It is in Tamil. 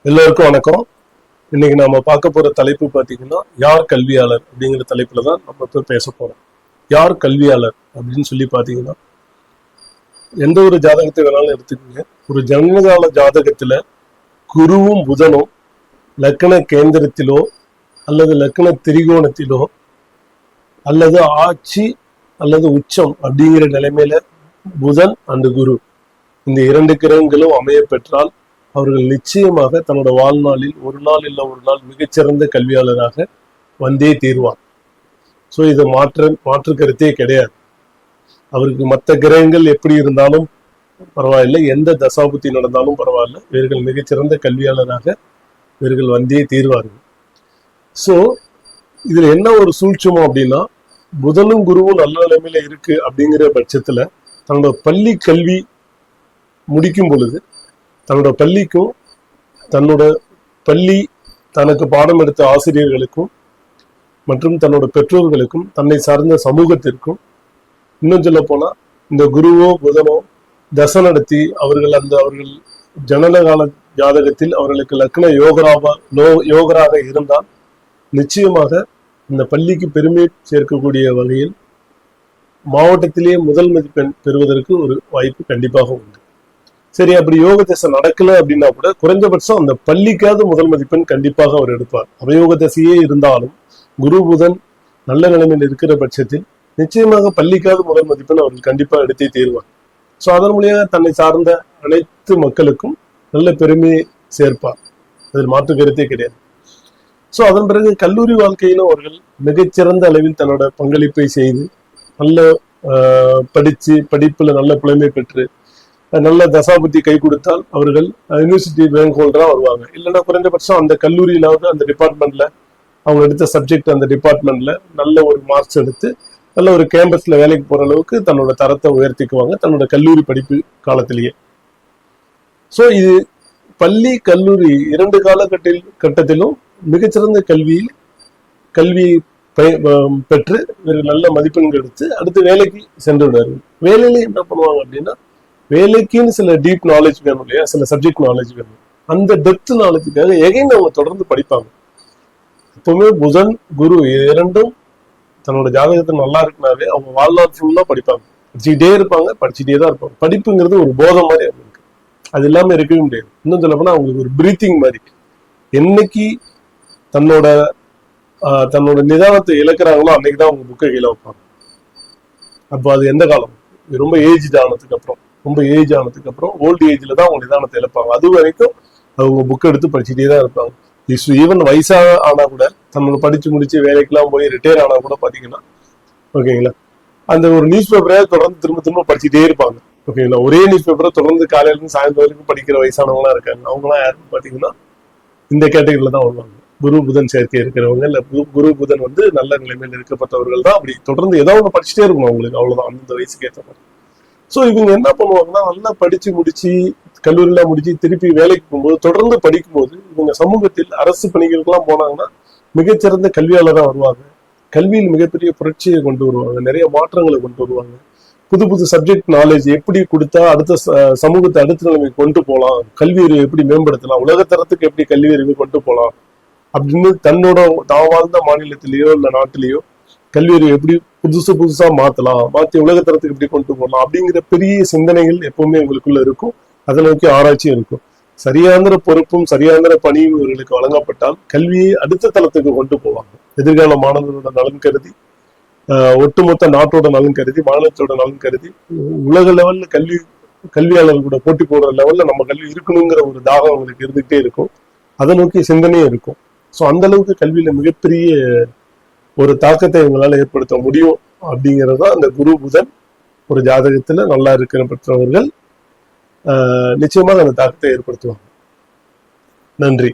எல்லோருக்கும் வணக்கம். இன்னைக்கு நாம பார்க்க போற தலைப்பு பாத்தீங்கன்னா யார் கல்வியாளர் அப்படிங்கிற தலைப்புல தான் நம்ம இப்ப பேச போறோம். யார் கல்வியாளர் அப்படின்னு சொல்லி பாத்தீங்கன்னா எந்த ஒரு ஜாதகத்தை வேணாலும் எடுத்துக்கோங்க. ஒரு ஜன்மகால ஜாதகத்துல குருவும் புதனும் லக்ன கேந்திரத்திலோ அல்லது லக்ன திரிகோணத்திலோ அல்லது ஆட்சி அல்லது உச்சம் அப்படிங்கிற நிலைமையில புதன் அண்ட் குரு இந்த இரண்டு கிரகங்களும் அமைய பெற்றால் அவர்கள் நிச்சயமாக தன்னோட வாழ்நாளில் ஒரு நாள் இல்லை ஒரு நாள் மிகச்சிறந்த கல்வியாளராக வந்தே தீர்வார். ஸோ இதை மாற்று கருத்தே கிடையாது. அவருக்கு மற்ற கிரகங்கள் எப்படி இருந்தாலும் பரவாயில்லை, எந்த தசாபுத்தி நடந்தாலும் பரவாயில்ல, இவர்கள் மிகச்சிறந்த கல்வியாளராக இவர்கள் வந்தே தீர்வார்கள். ஸோ இதுல என்ன ஒரு சூழ்ச்சிமோ அப்படின்னா, புதனும் குருவும் நல்ல நிலைமையில இருக்கு அப்படிங்கிற பட்சத்துல தன்னோட பள்ளி கல்வி முடிக்கும் பொழுது தன்னோட பள்ளிக்கும் தன்னோட பள்ளி தனக்கு பாடம் எடுத்த ஆசிரியர்களுக்கும் மற்றும் தன்னோட பெற்றோர்களுக்கும் தன்னை சார்ந்த சமூகத்திற்கும் இன்னும் சொல்ல போனா இந்த குருவோ புதனோ தசை நடத்தி அவர்கள் ஜனனகால ஜாதகத்தில் அவர்களுக்கு லக்ன யோகராக இருந்தால் நிச்சயமாக இந்த பள்ளிக்கு பெருமை சேர்க்கக்கூடிய வகையில் மாவட்டத்திலேயே முதல் மதிப்பெண் பெறுவதற்கு ஒரு வாய்ப்பு கண்டிப்பாக உண்டு. சரி, அப்படி யோக தசை நடக்கல அப்படின்னா கூட குறைஞ்சபட்சம் அந்த பள்ளிக்காவது முதல் மதிப்பெண் கண்டிப்பாக அவர் எடுப்பார். அவயோக தசையே இருந்தாலும் குரு புதன் நல்ல நிலைமையில் இருக்கிற பட்சத்தில் நிச்சயமாக பள்ளிக்காவது முதல் மதிப்பெண் அவர்கள் கண்டிப்பா எடுத்தே தீர்வார். ஸோ அதன் மூலியாக தன்னை சார்ந்த அனைத்து மக்களுக்கும் நல்ல பெருமையை சேர்ப்பார். அதில் மாற்று கருத்தே கிடையாது. ஸோ அதன் பிறகு கல்லூரி வாழ்க்கையிலும் அவர்கள் மிகச்சிறந்த அளவில் தன்னோட பங்களிப்பை செய்து நல்ல படிப்புல நல்ல புலமை பெற்று நல்ல தசாபுத்தி கை கொடுத்தால் அவர்கள் யூனிவர்சிட்டி ரேங்க் ஹோல்டரா வருவாங்க. இல்லைன்னா குறைந்தபட்சம் அந்த கல்லூரியிலாவது அந்த டிபார்ட்மெண்ட்ல அவங்க எடுத்த சப்ஜெக்ட் அந்த டிபார்ட்மெண்ட்ல நல்ல ஒரு மார்க்ஸ் எடுத்து நல்ல ஒரு கேம்பஸ்ல வேலைக்கு போற அளவுக்கு தன்னோட தரத்தை உயர்த்திக்குவாங்க தன்னோட கல்லூரி படிப்பு காலத்திலேயே. ஸோ இது பள்ளி கல்லூரி இரண்டு காலகட்டத்திலும் மிகச்சிறந்த கல்வி பெற்று நல்ல மதிப்பெண்கள் எடுத்து அடுத்து வேலைக்கு சென்று விடுவார்கள். வேலையில என்ன பண்ணுவாங்க அப்படின்னா, வேலைக்குன்னு சில டீப் நாலேஜ் வேணும் இல்லையா, சில சப்ஜெக்ட் நாலேஜ் வேணும். அந்த டெப்த் நாலேஜுக்காக எகைன் அவங்க தொடர்ந்து படிப்பாங்க. எப்பவுமே புதன் குரு இரண்டும் தன்னோட ஜாதகத்தை நல்லா இருக்குனாவே அவங்க வாழ்நாள் ஃபுல்லா படிப்பாங்க, படிச்சுக்கிட்டே இருப்பாங்க, படிச்சுட்டே தான் இருப்பாங்க. படிப்புங்கிறது ஒரு போதை மாதிரி அவங்களுக்கு, அது இல்லாம இருக்கவே முடியாது. இன்னும் சொல்ல போனா அவங்களுக்கு ஒரு பிரீத்திங் மாதிரி. என்னைக்கு தன்னோட நிதானத்தை இழக்கிறாங்களோ அன்னைக்குதான் அவங்க புக்கை கீழே வைப்பாங்க. அப்போ அது எந்த காலம், ரொம்ப ஏஜ் ஆனதுக்கு அப்புறம் ஓல்டு ஏஜ்ல தான் அவங்க நிதானத்தை இழப்பாங்க. அது வரைக்கும் அவங்க புக் எடுத்து படிச்சுட்டே தான் இருப்பாங்க. ஈவன் வயசாக ஆனா கூட தன்னோட படிச்சு முடிச்சு வேலைக்கெல்லாம் போய் ரிட்டையர் ஆனா கூட பாத்தீங்கன்னா ஓகேங்களா, அந்த ஒரு நியூஸ் பேப்பரை தொடர்ந்து திரும்ப படிச்சுட்டே இருப்பாங்க. ஓகேங்களா, ஒரே நியூஸ் பேப்பரை தொடர்ந்து காலையில இருந்து சாயந்தரம் வரைக்கும் படிக்கிற வயசானவங்களா இருக்காங்க. அவங்களாம் யாருன்னு பாத்தீங்கன்னா இந்த கேட்டகரியில தான் வருவாங்க. குரு புதன் சேர்க்கை இருக்கிறவங்க இல்ல குரு புதன் நல்ல நிலைமையில் இருக்கப்பட்டவர்கள் தான் அப்படி தொடர்ந்து ஏதாவது ஒன்று படிச்சுட்டே இருக்கணும் அவங்களுக்கு, அவ்வளவுதான் அந்த வயசுக்கு ஏற்ற மாதிரி. ஸோ இவங்க என்ன பண்ணுவாங்கன்னா, நல்லா படிச்சு முடிச்சு கல்லூரியில முடிச்சு திருப்பி வேலைக்கு போகும்போது தொடர்ந்து படிக்கும்போது இவங்க சமூகத்தில் அரசு பணிகளுக்கெல்லாம் போனாங்கன்னா மிகச்சிறந்த கல்வியாளராக வருவாங்க. கல்வியில் மிகப்பெரிய புரட்சியை கொண்டு வருவாங்க, நிறைய மாற்றங்களை கொண்டு வருவாங்க. புது சப்ஜெக்ட் நாலேஜ் எப்படி கொடுத்தா அடுத்த சமூகத்தை அடுத்த நிலைமை கொண்டு போகலாம், கல்வி அறிவை எப்படி மேம்படுத்தலாம், உலகத்தரத்துக்கு எப்படி கல்வி அறிவை கொண்டு போகலாம் அப்படின்னு தான் வாழ்ந்த மாநிலத்திலேயோ இல்ல நாட்டிலேயோ கல்வி அறிவை எப்படி புதுசா மாத்தி உலகத்தரத்துக்கு எப்படி கொண்டு போகலாம் அப்படிங்கிற பெரிய சிந்தனைகள் எப்பவுமே உங்களுக்குள்ள இருக்கும். அதை நோக்கி ஆராய்ச்சியும் இருக்கும். சரியாந்திர பொறுப்பும் சரியாந்திர பணியும் இவர்களுக்கு வழங்கப்பட்டால் கல்வியை அடுத்த தளத்துக்கு கொண்டு போவாங்க. எதிர்கால மாணவர்களோட நலன் கருதி, ஒட்டுமொத்த நாட்டோட நலன் கருதி, மாநிலத்தோட நலன் கருதி, உலக லெவல்ல கல்வியாளர்களோட போட்டி போடுற லெவல்ல நம்ம கல்வி இருக்கணுங்கிற ஒரு தாகம் அவங்களுக்கு இருந்துகிட்டே இருக்கும். அதை நோக்கி சிந்தனையும் இருக்கும். ஸோ அந்த அளவுக்கு கல்வியில மிகப்பெரிய ஒரு தாக்கத்தை இவங்களால ஏற்படுத்த முடியும் அப்படிங்கிறதா அந்த குரு புதன் ஒரு ஜாதகத்துல நல்லா இருக்கிற பெற்றவர்கள் நிச்சயமாக அந்த தாக்கத்தை ஏற்படுத்துவாங்க. நன்றி.